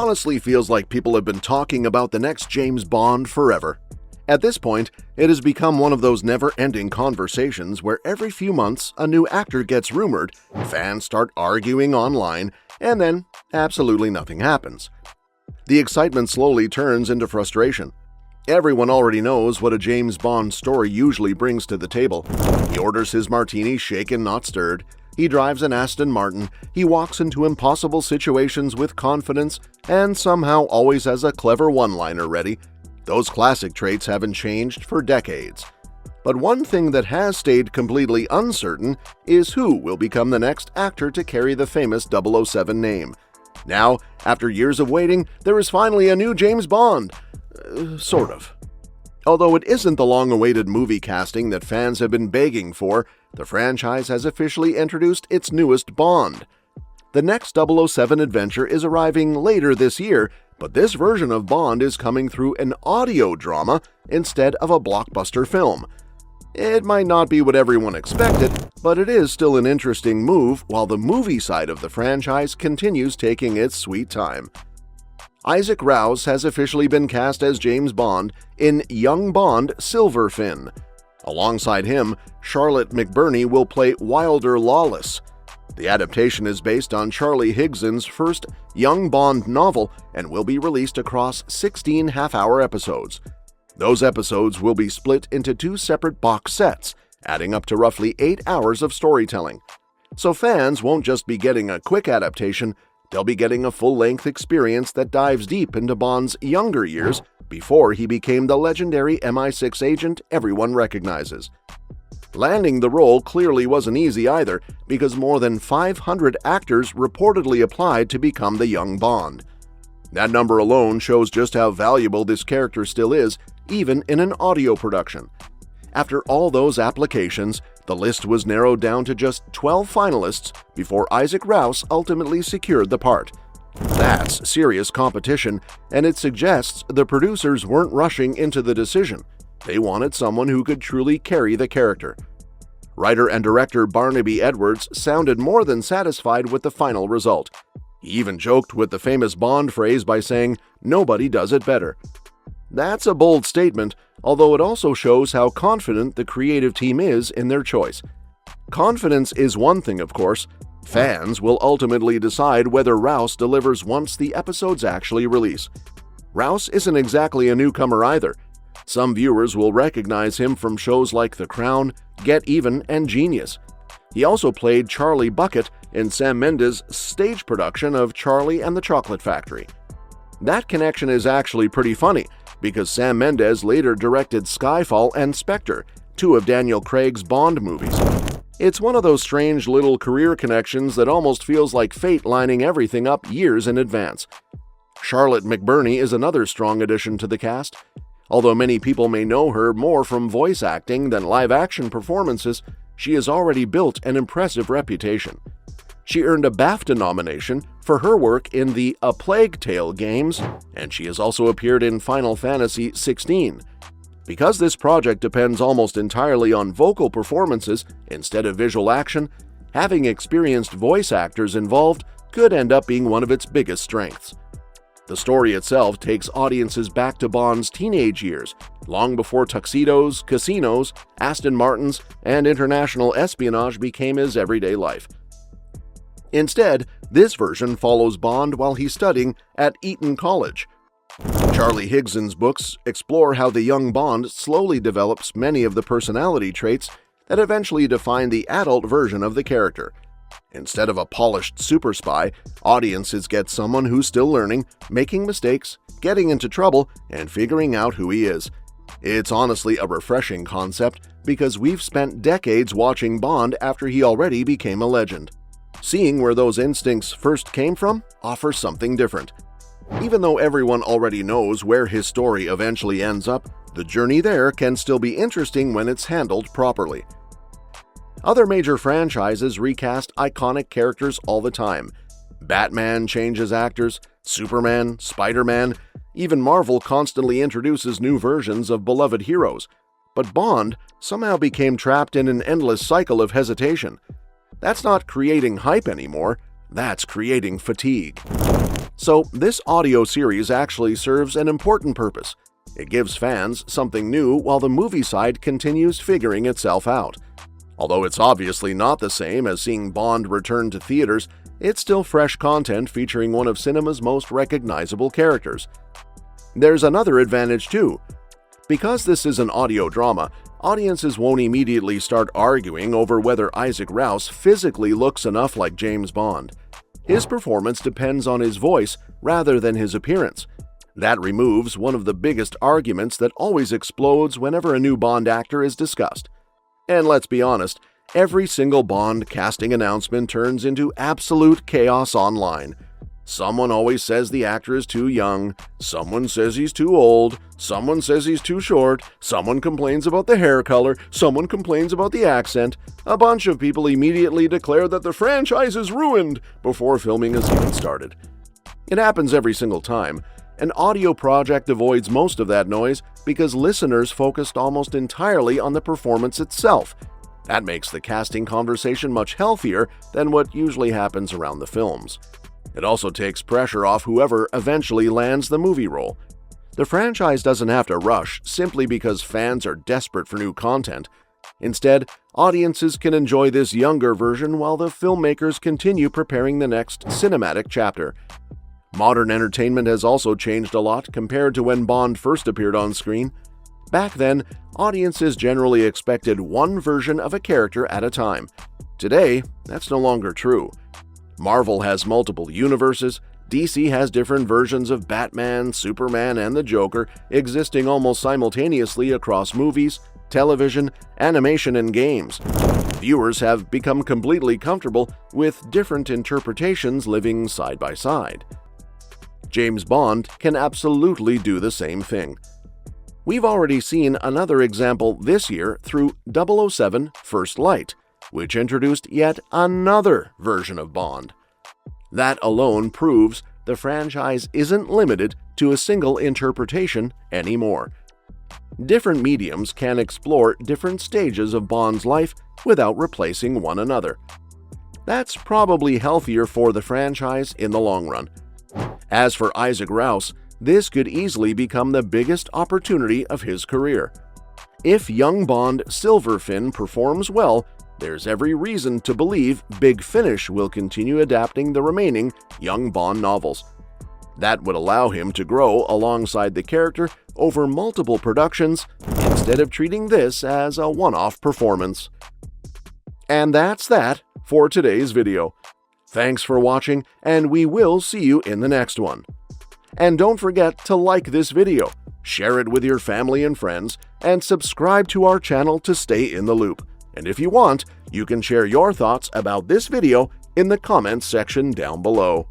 honestly feels like people have been talking about the next James Bond forever. At this point, it has become one of those never-ending conversations where every few months a new actor gets rumored, fans start arguing online, and then absolutely nothing happens. The excitement slowly turns into frustration. Everyone already knows what a James Bond story usually brings to the table. He orders his martini shaken, not stirred. He drives an Aston Martin. He walks into impossible situations with confidence and somehow always has a clever one-liner ready. Those classic traits haven't changed for decades. But one thing that has stayed completely uncertain is who will become the next actor to carry the famous 007 name. Now, after years of waiting, there is finally a new James Bond. Sort of. Although it isn't the long-awaited movie casting that fans have been begging for, the franchise has officially introduced its newest Bond. The next 007 adventure is arriving later this year, but this version of Bond is coming through an audio drama instead of a blockbuster film. It might not be what everyone expected, but it is still an interesting move while the movie side of the franchise continues taking its sweet time. Isaac Rouse has officially been cast as James Bond in Young Bond Silverfin. Alongside him, Charlotte McBurney will play Wilder Lawless. The adaptation is based on Charlie Higson's first Young Bond novel and will be released across 16 half-hour episodes. Those episodes will be split into 2 separate box sets, adding up to roughly 8 hours of storytelling. So fans won't just be getting a quick adaptation, they'll be getting a full-length experience that dives deep into Bond's younger years before he became the legendary MI6 agent everyone recognizes. Landing the role clearly wasn't easy either, because more than 500 actors reportedly applied to become the young Bond. That number alone shows just how valuable this character still is, even in an audio production. After all those applications, the list was narrowed down to just 12 finalists before Isaac Rouse ultimately secured the part. That's serious competition, and it suggests the producers weren't rushing into the decision. They wanted someone who could truly carry the character. Writer and director Barnaby Edwards sounded more than satisfied with the final result. He even joked with the famous Bond phrase by saying, "Nobody does it better." That's a bold statement, although it also shows how confident the creative team is in their choice. Confidence is one thing, of course. Fans will ultimately decide whether Rouse delivers once the episodes actually release. Rouse isn't exactly a newcomer either. Some viewers will recognize him from shows like The Crown, Get Even, and Genius. He also played Charlie Bucket in Sam Mendes' stage production of Charlie and the Chocolate Factory. That connection is actually pretty funny, because Sam Mendes later directed Skyfall and Spectre, 2 of Daniel Craig's Bond movies. It's one of those strange little career connections that almost feels like fate lining everything up years in advance. Charlotte McBurney is another strong addition to the cast. Although many people may know her more from voice acting than live-action performances, she has already built an impressive reputation. She earned a BAFTA nomination for her work in the A Plague Tale games, and she has also appeared in Final Fantasy XVI. Because this project depends almost entirely on vocal performances instead of visual action, having experienced voice actors involved could end up being one of its biggest strengths. The story itself takes audiences back to Bond's teenage years, long before tuxedos, casinos, Aston Martins, and international espionage became his everyday life. Instead, this version follows Bond while he's studying at Eton College. Charlie Higson's books explore how the young Bond slowly develops many of the personality traits that eventually define the adult version of the character. Instead of a polished super spy, audiences get someone who's still learning, making mistakes, getting into trouble, and figuring out who he is. It's honestly a refreshing concept because we've spent decades watching Bond after he already became a legend. Seeing where those instincts first came from offers something different. Even though everyone already knows where his story eventually ends up, the journey there can still be interesting when it's handled properly. Other major franchises recast iconic characters all the time. Batman changes actors, Superman, Spider-Man, even Marvel constantly introduces new versions of beloved heroes. But Bond somehow became trapped in an endless cycle of hesitation. That's not creating hype anymore, that's creating fatigue. So this audio series actually serves an important purpose. It gives fans something new while the movie side continues figuring itself out. Although it's obviously not the same as seeing Bond return to theaters, it's still fresh content featuring one of cinema's most recognizable characters. There's another advantage too. Because this is an audio drama, audiences won't immediately start arguing over whether Isaac Rouse physically looks enough like James Bond. His performance depends on his voice rather than his appearance. That removes one of the biggest arguments that always explodes whenever a new Bond actor is discussed. And let's be honest, every single Bond casting announcement turns into absolute chaos online. Someone always says the actor is too young, someone says he's too old, someone says he's too short, someone complains about the hair color, someone complains about the accent. A bunch of people immediately declare that the franchise is ruined before filming has even started. It happens every single time. An audio project avoids most of that noise because listeners focused almost entirely on the performance itself. That makes the casting conversation much healthier than what usually happens around the films. It also takes pressure off whoever eventually lands the movie role. The franchise doesn't have to rush simply because fans are desperate for new content. Instead, audiences can enjoy this younger version while the filmmakers continue preparing the next cinematic chapter. Modern entertainment has also changed a lot compared to when Bond first appeared on screen. Back then, audiences generally expected one version of a character at a time. Today, that's no longer true. Marvel has multiple universes, DC has different versions of Batman, Superman, and the Joker existing almost simultaneously across movies, television, animation, and games. Viewers have become completely comfortable with different interpretations living side by side. James Bond can absolutely do the same thing. We've already seen another example this year through 007 First Light, which introduced yet another version of Bond. That alone proves the franchise isn't limited to a single interpretation anymore. Different mediums can explore different stages of Bond's life without replacing one another. That's probably healthier for the franchise in the long run. As for Isaac Rouse, this could easily become the biggest opportunity of his career. If young Bond Silverfin performs well, there's every reason to believe Big Finish will continue adapting the remaining young Bond novels. That would allow him to grow alongside the character over multiple productions instead of treating this as a one-off performance. And that's that for today's video. Thanks for watching, and we will see you in the next one. And don't forget to like this video, share it with your family and friends, and subscribe to our channel to stay in the loop. And if you want, you can share your thoughts about this video in the comments section down below.